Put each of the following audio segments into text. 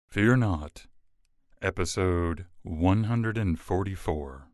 Fear Not, Episode 144.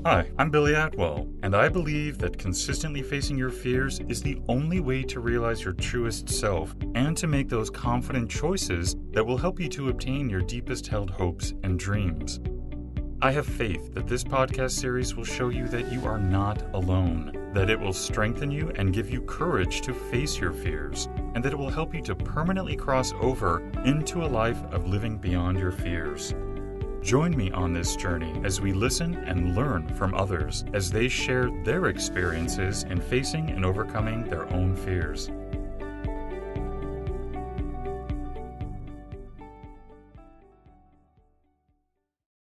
Hi, I'm Billy Atwell, and I believe that consistently facing your fears is the only way to realize your truest self and to make those confident choices that will help you to obtain your deepest held hopes and dreams. I have faith that this podcast series will show you that you are not alone, that it will strengthen you and give you courage to face your fears, and that it will help you to permanently cross over into a life of living beyond your fears. Join me on this journey as we listen and learn from others as they share their experiences in facing and overcoming their own fears.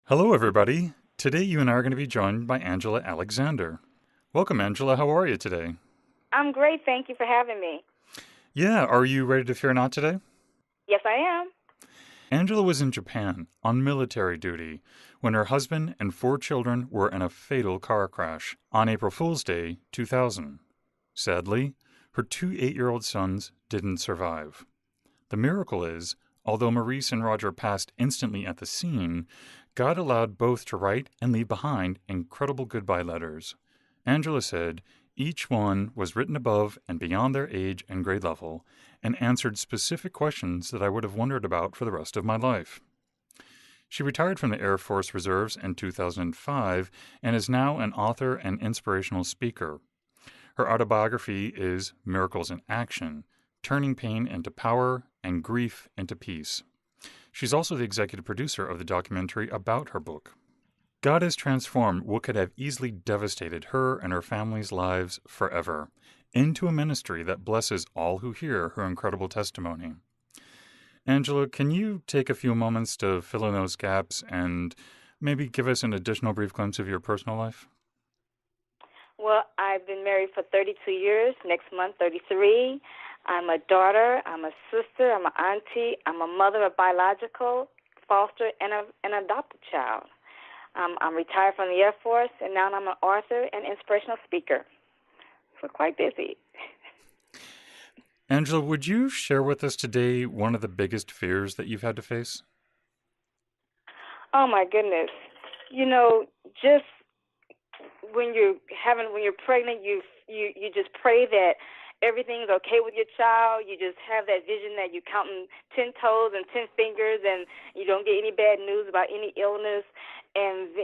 Hello, everybody. Today you and I are going to be joined by Angela Alexander. Welcome, Angela. How are you today? I'm great. Thank you for having me. Yeah, are you ready to fear not today? Yes, I am. Angela was in Japan on military duty when her husband and 4 children were in a fatal car crash on April Fool's Day, 2000. Sadly, her 2 8-year-old sons didn't survive. The miracle is, although Maurice and Roger passed instantly at the scene, God allowed both to write and leave behind incredible goodbye letters. Angela said, each one was written above and beyond their age and grade level, and answered specific questions that I would have wondered about for the rest of my life. She retired from the Air Force Reserves in 2005 and is now an author and inspirational speaker. Her autobiography is Miracles in Action, Turning Pain into Power and Grief into Peace. She's also the executive producer of the documentary about her book. God has transformed what could have easily devastated her and her family's lives forever into a ministry that blesses all who hear her incredible testimony. Angela, can you take a few moments to fill in those gaps and maybe give us an additional brief glimpse of your personal life? Well, I've been married for 32 years, next month 33. I'm a daughter, I'm a sister, I'm an auntie, I'm a mother, a biological, foster, and an adopted child. I'm retired from the Air Force, and now I'm an author and inspirational speaker. So quite busy. Angela, would you share with us today one of the biggest fears that you've had to face? Oh my goodness. You know, just when you're pregnant, you just pray that everything's okay with your child. You just have that vision that you're counting 10 toes and 10 fingers, and you don't get any bad news about any illness. And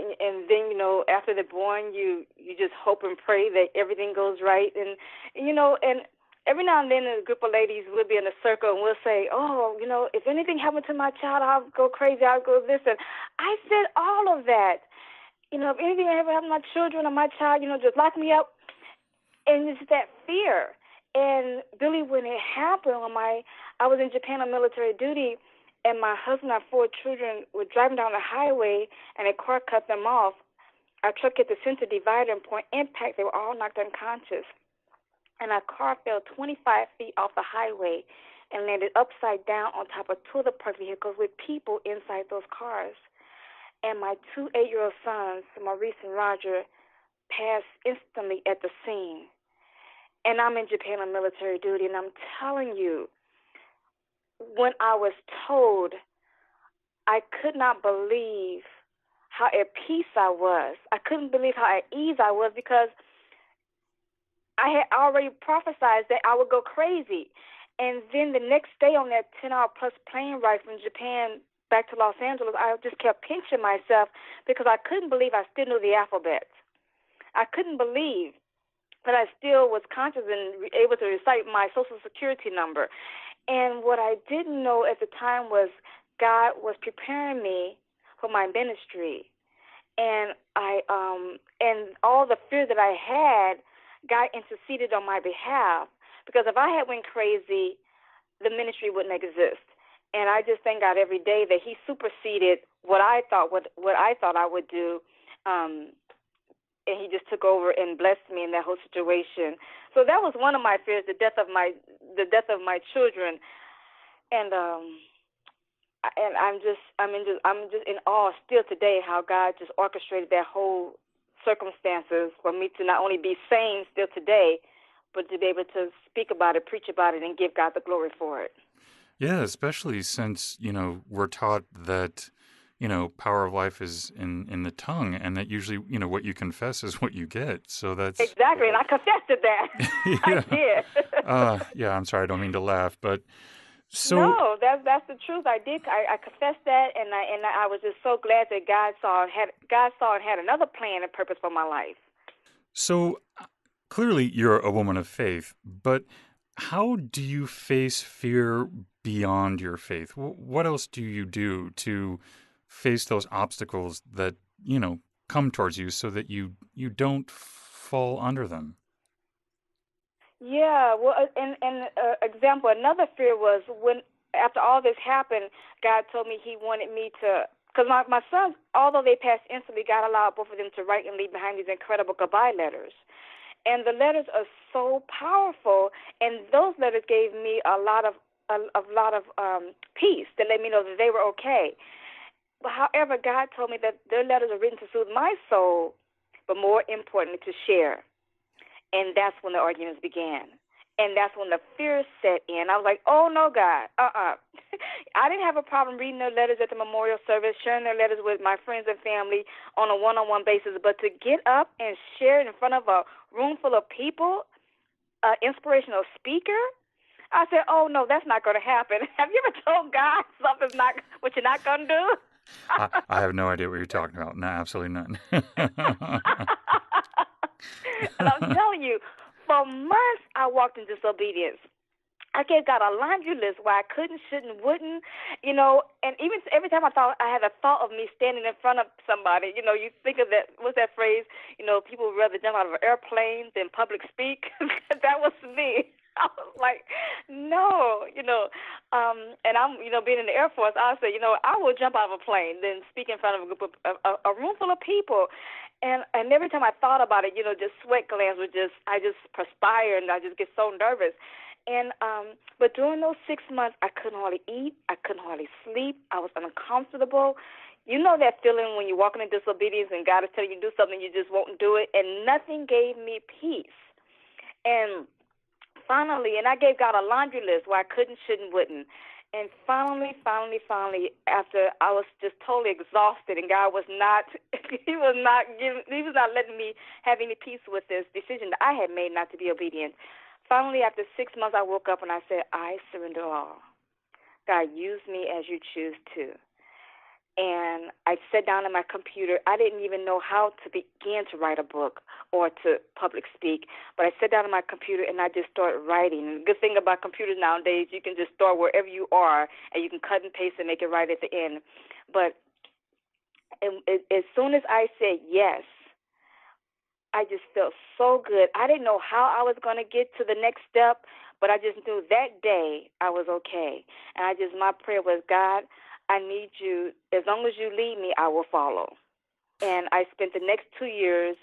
then you know, after they're born, you just hope and pray that everything goes right. And you know, and every now and then a group of ladies will be in a circle and we'll say, oh, you know, if anything happened to my child, I'll go crazy, I'll go this. And I said all of that. You know, if anything ever happened to my children or my child, you know, just lock me up. And it's that fear. And Billy, when it happened, I was in Japan on military duty, and my husband and our 4 children were driving down the highway, and a car cut them off. Our truck hit the center divider and point impact. They were all knocked unconscious. And our car fell 25 feet off the highway and landed upside down on top of 2 other parked vehicles with people inside those cars. And my 2 8-year-old sons, Maurice and Roger, passed instantly at the scene. And I'm in Japan on military duty, and I'm telling you, when I was told, I could not believe how at peace I was. I couldn't believe how at ease I was, because I had already prophesied that I would go crazy. And then the next day on that 10-hour-plus plane ride from Japan back to Los Angeles, I just kept pinching myself because I couldn't believe I still knew the alphabet. I couldn't believe that I still was conscious and able to recite my Social Security number. And what I didn't know at the time was God was preparing me for my ministry. And and all the fear that I had, God interceded on my behalf. Because if I had went crazy, the ministry wouldn't exist. And I just thank God every day that He superseded what I thought I would do. And He just took over and blessed me in that whole situation. So that was one of my fears, the death of my children. And I'm just in awe still today how God just orchestrated that whole circumstances for me to not only be sane still today, but to be able to speak about it, preach about it, and give God the glory for it. Yeah, especially since, we're taught that, power of life is in the tongue, and that usually, what you confess is what you get. So that's, Exactly, and I confessed to that. I yeah. did. Yeah, I'm sorry, I don't mean to laugh, but so, No, that's the truth. I did. I confessed that, and I was just so glad that God saw and had another plan and purpose for my life. so clearly you're a woman of faith, but how do you face fear beyond your faith? What else do you do to face those obstacles that, come towards you so that you don't fall under them? Yeah, well, and example, another fear was when after all this happened, God told me He wanted me to, because my sons, although they passed instantly, God allowed both of them to write and leave behind these incredible goodbye letters, and the letters are so powerful, and those letters gave me a lot of peace to let me know that they were okay. But however, God told me that their letters are written to soothe my soul, but more importantly, to share. And that's when the arguments began. And that's when the fear set in. I was like, oh, no, God, I didn't have a problem reading their letters at the memorial service, sharing their letters with my friends and family on a one-on-one basis. But to get up and share it in front of a room full of people, an inspirational speaker, I said, oh, no, that's not going to happen. Have you ever told God something's not what you're not going to do? I have no idea what you're talking about. No, absolutely none. And I'm telling you, for months I walked in disobedience. I gave God a laundry list where I couldn't, shouldn't, wouldn't, and even every time I had a thought of me standing in front of somebody, you think of that, what's that phrase, people would rather jump out of an airplane than public speak. That was me. I was like, no, and I'm, being in the Air Force, I said, I will jump out of a plane than speak in front of a group of, a room full of people. And every time I thought about it, just sweat glands I just perspire and I just get so nervous. And but during those 6 months, I couldn't hardly eat. I couldn't hardly sleep. I was uncomfortable. You know that feeling when you're walking in disobedience and God is telling you to do something, you just won't do it, and nothing gave me peace. And finally, and I gave God a laundry list where I couldn't, shouldn't, wouldn't. And finally, after I was just totally exhausted, and God was not, He was not letting me have any peace with this decision that I had made not to be obedient. Finally, after 6 months, I woke up and I said, I surrender all. God, use me as you choose to. And I sat down at my computer. I didn't even know how to begin to write a book or to public speak, but I sat down at my computer and I just started writing. And the good thing about computers nowadays, you can just start wherever you are and you can cut and paste and make it right at the end. But as soon as I said yes, I just felt so good. I didn't know how I was going to get to the next step, but I just knew that day I was okay. And my prayer was, God, I need you. As long as you lead me, I will follow. And I spent the next 2 years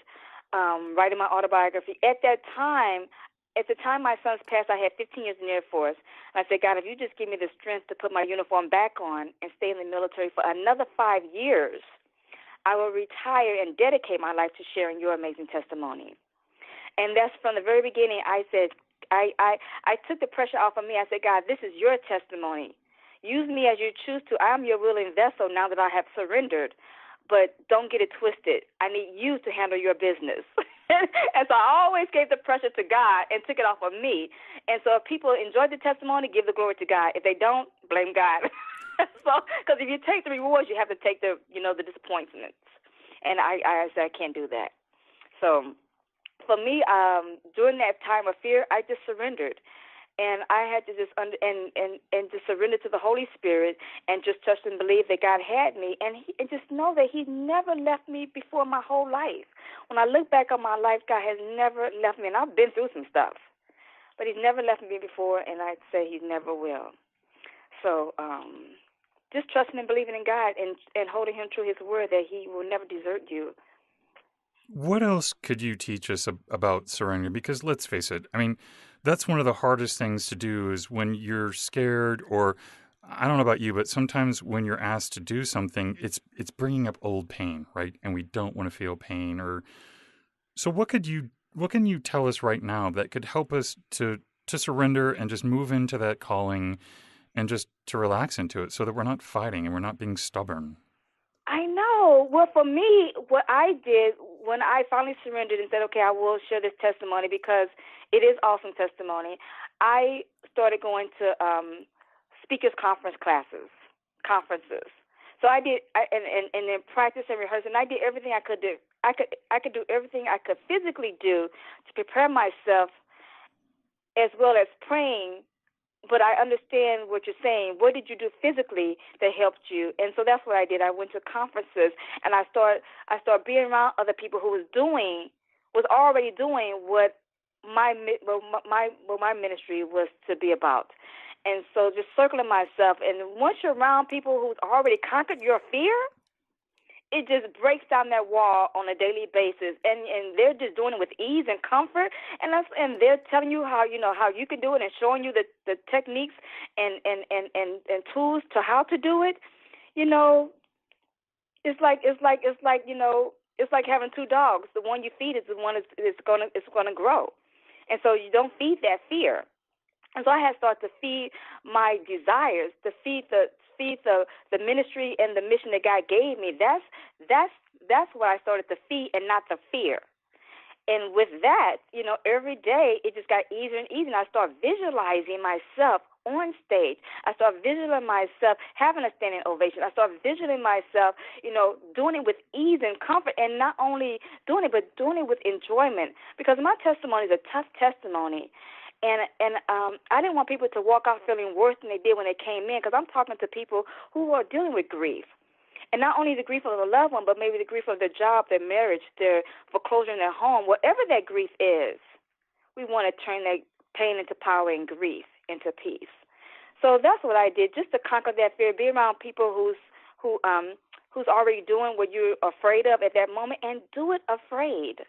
writing my autobiography. At the time my sons passed, I had 15 years in the Air Force. And I said, God, if you just give me the strength to put my uniform back on and stay in the military for another 5 years, I will retire and dedicate my life to sharing your amazing testimony. And that's from the very beginning. I said, I took the pressure off of me. I said, God, this is your testimony. Use me as you choose to. I am your willing vessel now that I have surrendered. But don't get it twisted. I need you to handle your business. And so I always gave the pressure to God and took it off of me. And so if people enjoyed the testimony, give the glory to God. If they don't, blame God. So, because if you take the rewards, you have to take the disappointments. And I said I can't do that. So for me, during that time of fear, I just surrendered. And I had to just just surrender to the Holy Spirit and just trust and believe that God had me, and just know that He never left me before my whole life. When I look back on my life, God has never left me, and I've been through some stuff, but He's never left me before, and I'd say He never will. So just trusting and believing in God and holding Him true His word that He will never desert you. What else could you teach us about surrender? Because let's face it, I mean, that's one of the hardest things to do is when you're scared, or I don't know about you, but sometimes when you're asked to do something, it's bringing up old pain, right? And we don't want to feel pain. Or so what can you tell us right now that could help us to surrender and just move into that calling and just to relax into it so that we're not fighting and we're not being stubborn. I know. Well, for me, what I did when I finally surrendered and said, okay, I will share this testimony because it is awesome testimony, I started going to speakers conferences. So I did, and then practice and rehearse, and I did everything I could do. I could do everything I could physically do to prepare myself, as well as praying. But I understand what you're saying. What did you do physically that helped you? And so that's what I did. I went to conferences, and I started being around other people who was already doing what my ministry was to be about. And so just circling myself. And once you're around people who's already conquered your fear, it just breaks down that wall on a daily basis, and they're just doing it with ease and comfort, and they're telling you how you can do it and showing you the techniques and tools to how to do it. It's like it's like having two dogs. The one you feed is the one it's gonna grow, and so you don't feed that fear. And so I had started to feed my desires, to feed the ministry and the mission that God gave me. That's what I started to feed, and not the fear. And with that, every day it just got easier and easier. And I started visualizing myself on stage. I started visualizing myself having a standing ovation. I started visualizing myself, doing it with ease and comfort, and not only doing it, but doing it with enjoyment. Because my testimony is a tough testimony. And I didn't want people to walk out feeling worse than they did when they came in, because I'm talking to people who are dealing with grief. And not only the grief of a loved one, but maybe the grief of their job, their marriage, their foreclosure in their home, whatever that grief is. We want to turn that pain into power and grief into peace. So that's what I did, just to conquer that fear, be around people who's already doing what you're afraid of at that moment, and do it afraid.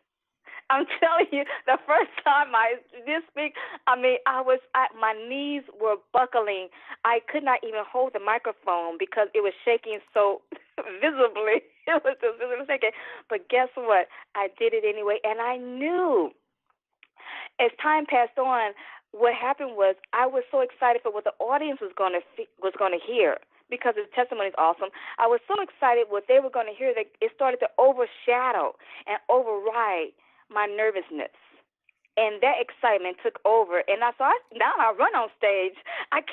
I'm telling you, the first time I did speak, my knees were buckling. I could not even hold the microphone because it was shaking so visibly. It was just visibly shaking. But guess what? I did it anyway, and I knew. As time passed on, what happened was I was so excited for what the audience was going to hear, because the testimony is awesome. I was so excited what they were going to hear that it started to overshadow and override my nervousness, and that excitement took over. And now I run on stage. I'm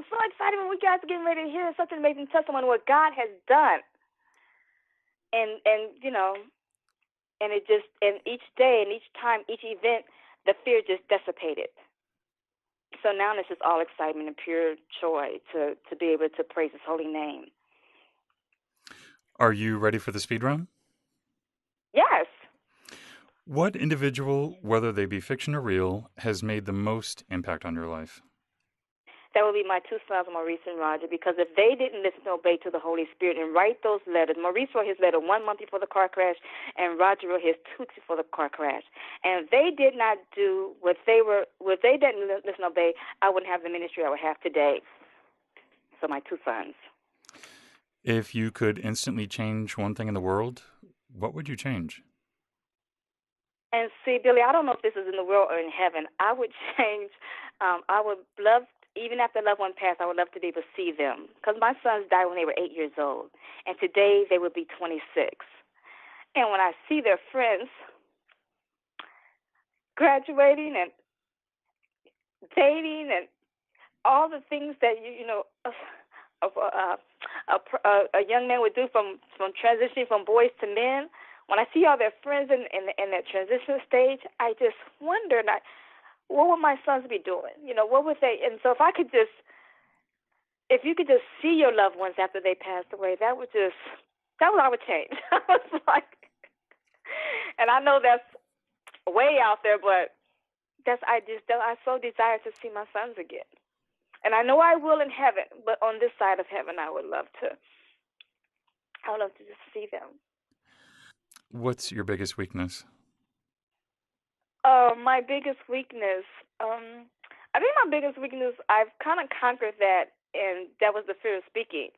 so excited when we guys are getting ready to hear such an amazing testimony of what God has done. And each day and each time, each event, the fear just dissipated. So now it's just all excitement and pure joy to be able to praise His holy name. Are you ready for the speed round? Yes. What individual, whether they be fiction or real, has made the most impact on your life? That would be my two sons, Maurice and Roger, because if they didn't listen and obey to the Holy Spirit and write those letters, Maurice wrote his letter 1 month before the car crash, and Roger wrote his 2 weeks before the car crash. And if they did not do what they didn't listen and obey, I wouldn't have the ministry I would have today. So my two sons. If you could instantly change one thing in the world, what would you change? And see, Billy, I don't know if this is in the world or in heaven. I would change, I would love, even after a loved one passed, I would love to be able to see them. Because my sons died when they were 8 years old. And today they would be 26. And when I see their friends graduating and dating and all the things that, a young man would do from transitioning from boys to men, when I see all their friends in that transition stage, I just wonder, what would my sons be doing? What would they? And so if you could just see your loved ones after they passed away, that was what I would change. I was like, and I know that's way out there, but I so desire to see my sons again. And I know I will in heaven, but on this side of heaven, I would love to just see them. What's your biggest weakness? My biggest weakness, I think my biggest weakness, I've kind of conquered that, and that was the fear of speaking.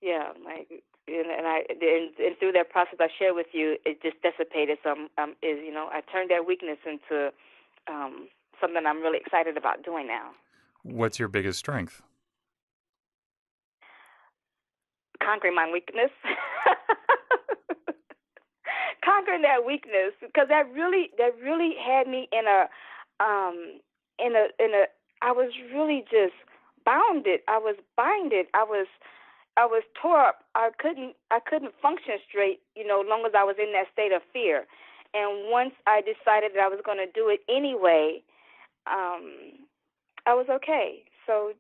Yeah, and through that process I shared with you, it just dissipated. So I turned that weakness into something I'm really excited about doing now. What's your biggest strength? Conquering my weakness. Conquering that weakness, because that really had me in a I was really just bounded. I was binded. I was tore up. I couldn't function straight, long as I was in that state of fear. And once I decided that I was going to do it anyway, I was okay. So,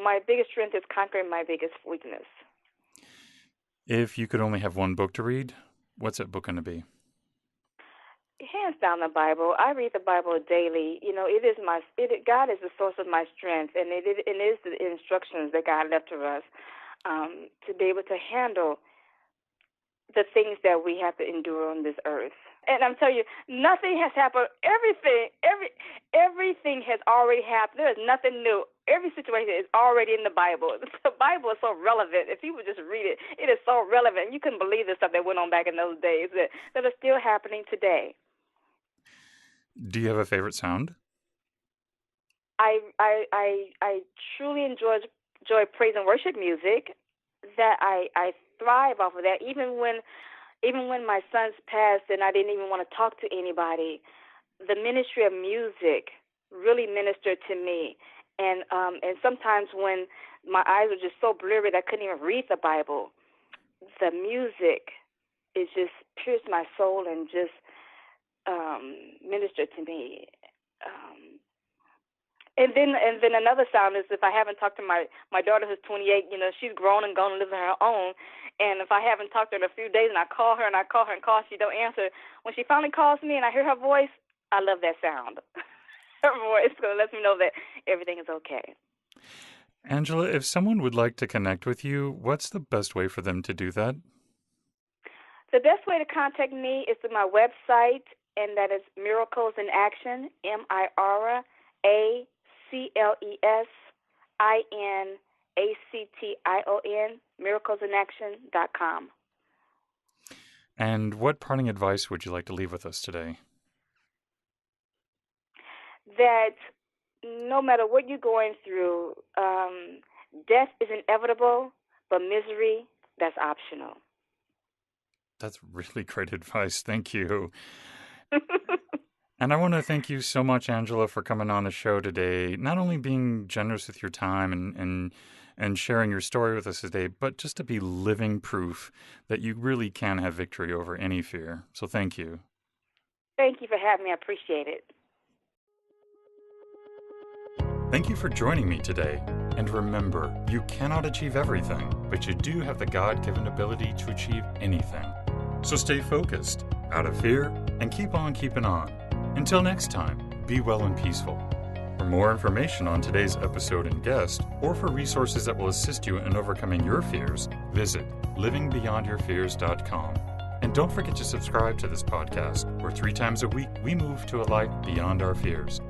my biggest strength is conquering my biggest weakness. If you could only have one book to read, what's that book going to be? Hands down, the Bible. I read the Bible daily. God is the source of my strength, and it is the instructions that God left to us to be able to handle the things that we have to endure on this earth. And I'm telling you, nothing has happened. Everything has already happened. There is nothing new. Every situation is already in the Bible. The Bible is so relevant. If you would just read it, it is so relevant. You couldn't believe the stuff that went on back in those days that are still happening today. Do you have a favorite sound? I truly enjoy praise and worship music. That I thrive off of that. Even when my sons passed and I didn't even want to talk to anybody, the ministry of music really ministered to me. And sometimes when my eyes were just so blurry that I couldn't even read the Bible, the music is just pierced my soul and just ministered to me. And then another sound is if I haven't talked to my daughter who's 28, she's grown and gone and lives on her own. And if I haven't talked to her in a few days and I call her, she don't answer. When she finally calls me and I hear her voice, I love that sound. Her voice lets me know that everything is okay. Angela, if someone would like to connect with you, what's the best way for them to do that? The best way to contact me is through my website, and that is Miracles in Action, MiraclesInAction, miraclesinaction.com. And what parting advice would you like to leave with us today? That no matter what you're going through, death is inevitable, but misery, that's optional. That's really great advice. Thank you. And I want to thank you so much, Angela, for coming on the show today, not only being generous with your time and sharing your story with us today, but just to be living proof that you really can have victory over any fear. So thank you. Thank you for having me. I appreciate it. Thank you for joining me today. And remember, you cannot achieve everything, but you do have the God-given ability to achieve anything. So stay focused, out of fear, and keep on keeping on. Until next time, be well and peaceful. For more information on today's episode and guest, or for resources that will assist you in overcoming your fears, visit livingbeyondyourfears.com. And don't forget to subscribe to this podcast, where 3 times a week we move to a life beyond our fears.